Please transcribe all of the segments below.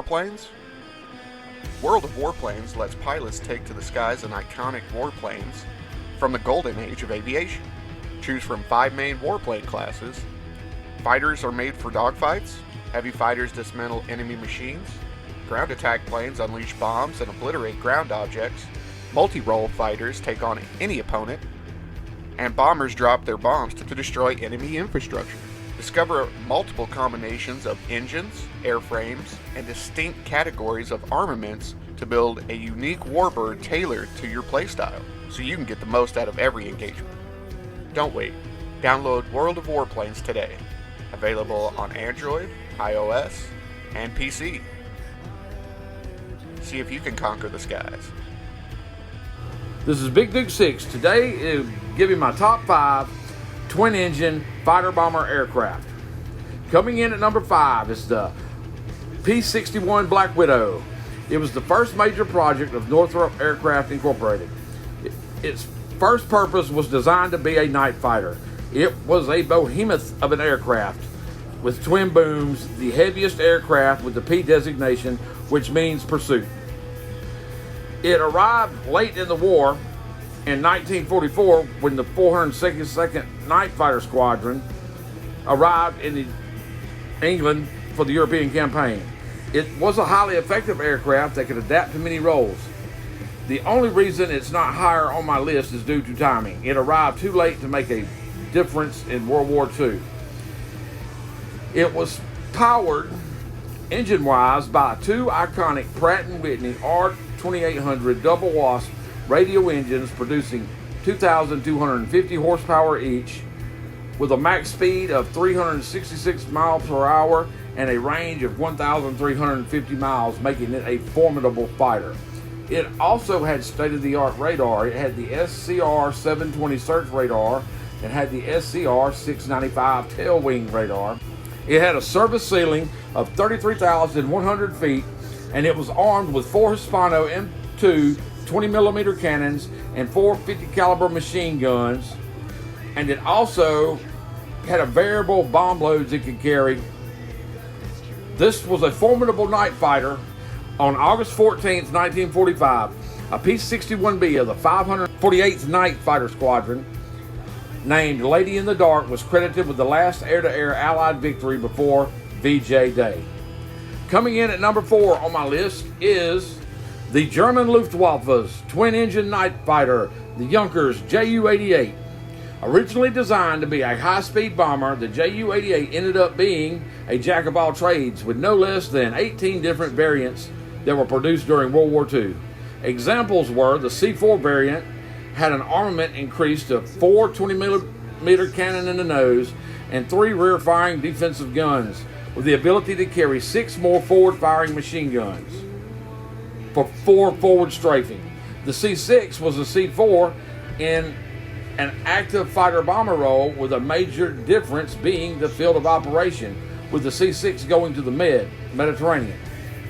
warplanes? World of Warplanes lets pilots take to the skies in iconic warplanes from the golden age of aviation. Choose from 5 main warplane classes. Fighters are made for dogfights. Heavy fighters dismantle enemy machines. Ground attack planes unleash bombs and obliterate ground objects. Multi-role fighters take on any opponent. And bombers drop their bombs to destroy enemy infrastructure. Discover multiple combinations of engines, airframes, and distinct categories of armaments to build a unique warbird tailored to your playstyle, so you can get the most out of every engagement. Don't wait. Download World of Warplanes today. Available on Android, iOS, and PC. See if you can conquer the skies. This is Big Duke 6. Today, I'll give you my top 5 twin-engine fighter-bomber aircraft. Coming in at number 5 is the P-61 Black Widow. It was the first major project of Northrop Aircraft Incorporated. Its first purpose was designed to be a night fighter. It was a behemoth of an aircraft with twin booms, the heaviest aircraft with the P designation, which means pursuit. It arrived late in the war in 1944 when the 462nd Night Fighter Squadron arrived in England for the European campaign. It was a highly effective aircraft that could adapt to many roles. The only reason it's not higher on my list is due to timing. It arrived too late to make a difference in World War II. It was powered, engine-wise, by 2 iconic Pratt & Whitney R2800 double wasp radial engines producing 2,250 horsepower each, with a max speed of 366 miles per hour and a range of 1,350 miles, making it a formidable fighter. It also had state-of-the-art radar. It had the SCR-720 search radar and had the SCR-695 tailwing radar. It had a service ceiling of 33,100 feet, and it was armed with 4 Hispano M2 20mm cannons and 4 50 caliber machine guns, and it also had a variable bomb loads it could carry. This was a formidable night fighter. On August 14th, 1945, a P-61B of the 548th Night Fighter Squadron, named Lady in the Dark, was credited with the last air-to-air Allied victory before VJ Day. Coming in at number 4 on my list is the German Luftwaffe's twin-engine night fighter, the Junkers Ju-88. Originally designed to be a high-speed bomber, the Ju-88 ended up being a jack-of-all-trades with no less than 18 different variants that were produced during World War II. Examples were the C-4 variant had an armament increased to 4 20mm cannon in the nose and 3 rear-firing defensive guns, with the ability to carry 6 more forward-firing machine guns for 4 forward strafing. The C-6 was a C-4 in an active fighter-bomber role, with a major difference being the field of operation, with the C-6 going to the Mediterranean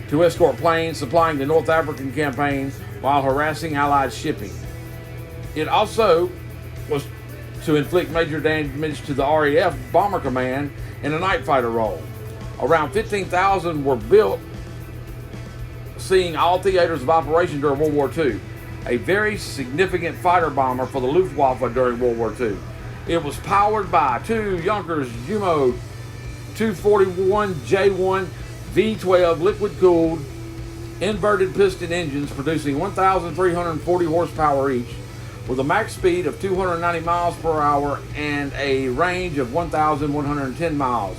to escort planes supplying the North African campaign while harassing Allied shipping. It also was to inflict major damage to the RAF Bomber Command in a night fighter role. Around 15,000 were built, seeing all theaters of operation during World War II. A very significant fighter bomber for the Luftwaffe during World War II. It was powered by 2 Junkers Jumo 241J1 V12 liquid-cooled inverted piston engines producing 1,340 horsepower each, with a max speed of 290 miles per hour and a range of 1,110 miles.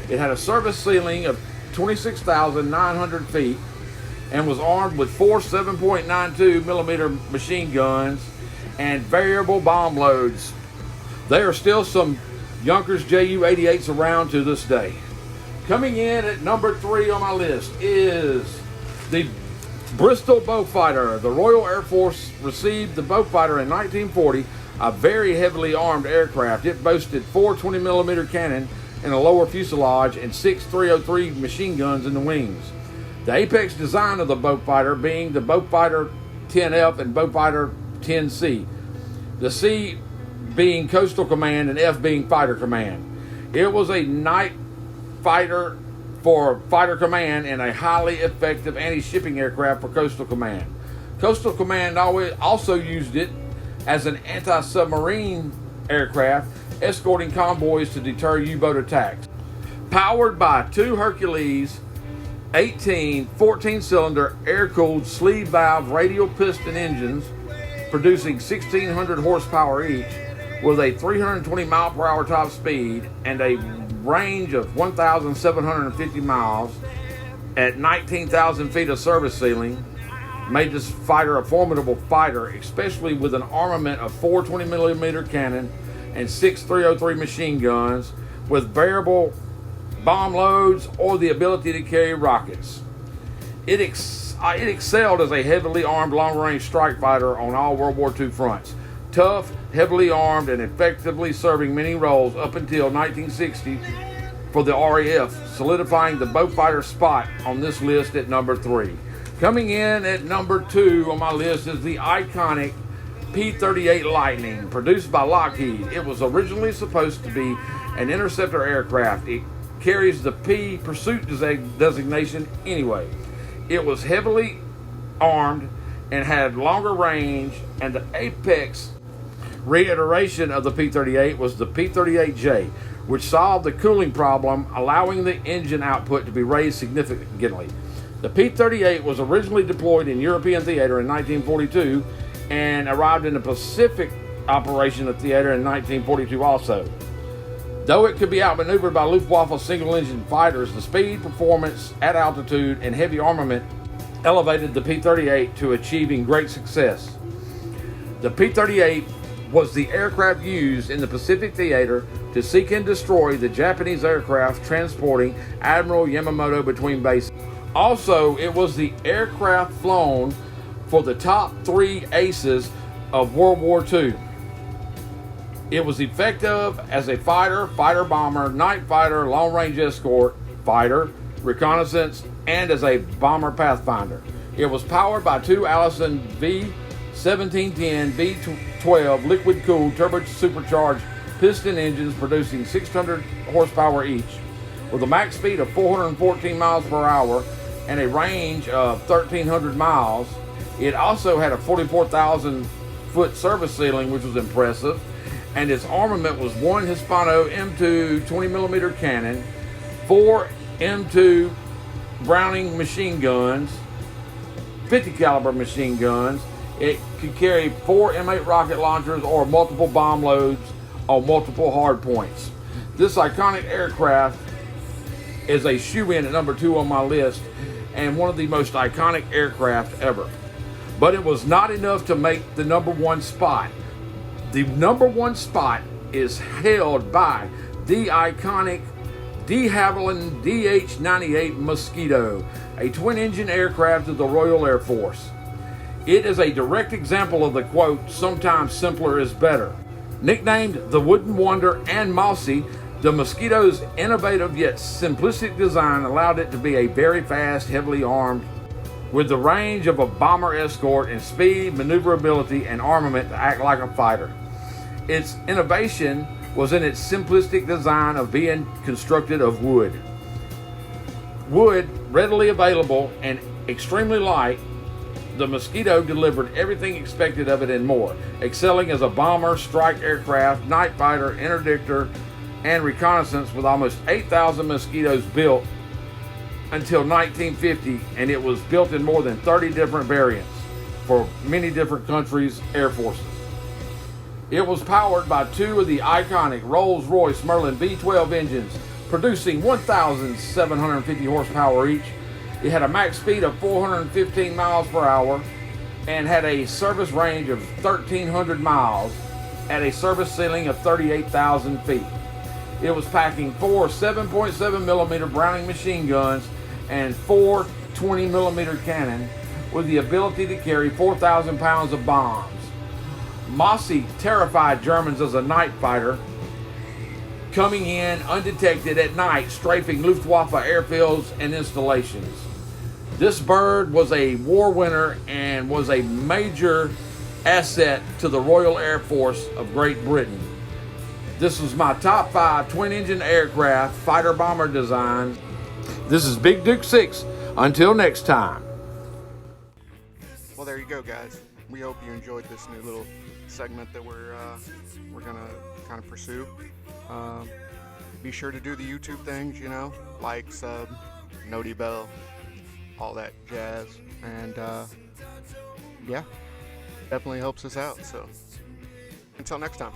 It had a service ceiling of 26,900 feet and was armed with 4 7.92mm machine guns and variable bomb loads. There are still some Junkers Ju-88s around to this day. Coming in at number 3 on my list is the Bristol Beaufighter. The Royal Air Force received the Beaufighter in 1940, a very heavily armed aircraft. It boasted 4 20mm cannon in a lower fuselage and 6 303 machine guns in the wings. The apex design of the Beaufighter being the Beaufighter 10F and Beaufighter 10C, the C being Coastal Command and F being Fighter Command. It was a night fighter for fighter command and a highly effective anti-shipping aircraft for coastal command. Coastal command also used it as an anti-submarine aircraft, escorting convoys to deter U-boat attacks. Powered by two Hercules 18 14-cylinder air-cooled sleeve valve radial piston engines producing 1,600 horsepower each, with a 320 mile per hour top speed and a range of 1,750 miles at 19,000 feet of service ceiling, made this fighter a formidable fighter, especially with an armament of 4 20mm cannon and 6 .303 machine guns with variable bomb loads or the ability to carry rockets. It excelled as a heavily armed long-range strike fighter on all World War II fronts. Tough, heavily armed, and effectively serving many roles up until 1960 for the RAF, solidifying the boat fighter's spot on this list at number 3. Coming in at number 2 on my list is the iconic P38 Lightning, produced by Lockheed. It was originally supposed to be an interceptor aircraft. It carries the P pursuit designation anyway. It was heavily armed and had longer range, and the apex reiteration of the P-38 was the P-38J, which solved the cooling problem, allowing the engine output to be raised significantly. The P-38 was originally deployed in European theater in 1942 and arrived in the Pacific operation of theater in 1942 also. Though it could be outmaneuvered by Luftwaffe single-engine fighters, the speed, performance at altitude, and heavy armament elevated the P-38 to achieving great success. The P-38 was the aircraft used in the Pacific theater to seek and destroy the Japanese aircraft transporting Admiral Yamamoto between bases. Also, it was the aircraft flown for the top 3 aces of World War II. It was effective as a fighter, fighter-bomber, night fighter, long-range escort, fighter, reconnaissance, and as a bomber pathfinder. It was powered by 2 Allison V1710 V12 liquid-cooled turbo-supercharged piston engines producing 600 horsepower each, with a max speed of 414 miles per hour and a range of 1,300 miles. It also had a 44,000-foot service ceiling, which was impressive, and its armament was 1 Hispano M2 20mm cannon, 4 M2 Browning machine guns, 50 caliber machine guns. It could carry 4 M8 rocket launchers or multiple bomb loads on multiple hard points. This iconic aircraft is a shoe-in at number 2 on my list and one of the most iconic aircraft ever. But it was not enough to make the number 1 spot. The number 1 spot is held by the iconic de Havilland DH-98 Mosquito, a twin-engine aircraft of the Royal Air Force. It is a direct example of the quote, "Sometimes simpler is better." Nicknamed the Wooden Wonder and Mossy, the Mosquito's innovative yet simplistic design allowed it to be a very fast, heavily armed, with the range of a bomber escort and speed, maneuverability, and armament to act like a fighter. Its innovation was in its simplistic design of being constructed of wood. Wood, readily available and extremely light, the Mosquito delivered everything expected of it and more, excelling as a bomber, strike aircraft, night fighter, interdictor, and reconnaissance, with almost 8,000 Mosquitoes built until 1950, and it was built in more than 30 different variants for many different countries' air forces. It was powered by 2 of the iconic Rolls-Royce Merlin V12 engines, producing 1,750 horsepower each. It had a max speed of 415 miles per hour and had a service range of 1,300 miles at a service ceiling of 38,000 feet. It was packing 4 7.7mm Browning machine guns and 4 20mm cannon with the ability to carry 4,000 pounds of bombs. Mossy terrified Germans as a night fighter, coming in undetected at night, strafing Luftwaffe airfields and installations. This bird was a war winner and was a major asset to the Royal Air Force of Great Britain. This was my top 5 twin-engine aircraft fighter-bomber designs. This is Big Duke 6. Until next time. Well, there you go, guys. We hope you enjoyed this new little segment that we're gonna kind of pursue. Be sure to do the YouTube things, you know, like, sub, noti bell, all that jazz, and yeah, definitely helps us out. So until next time.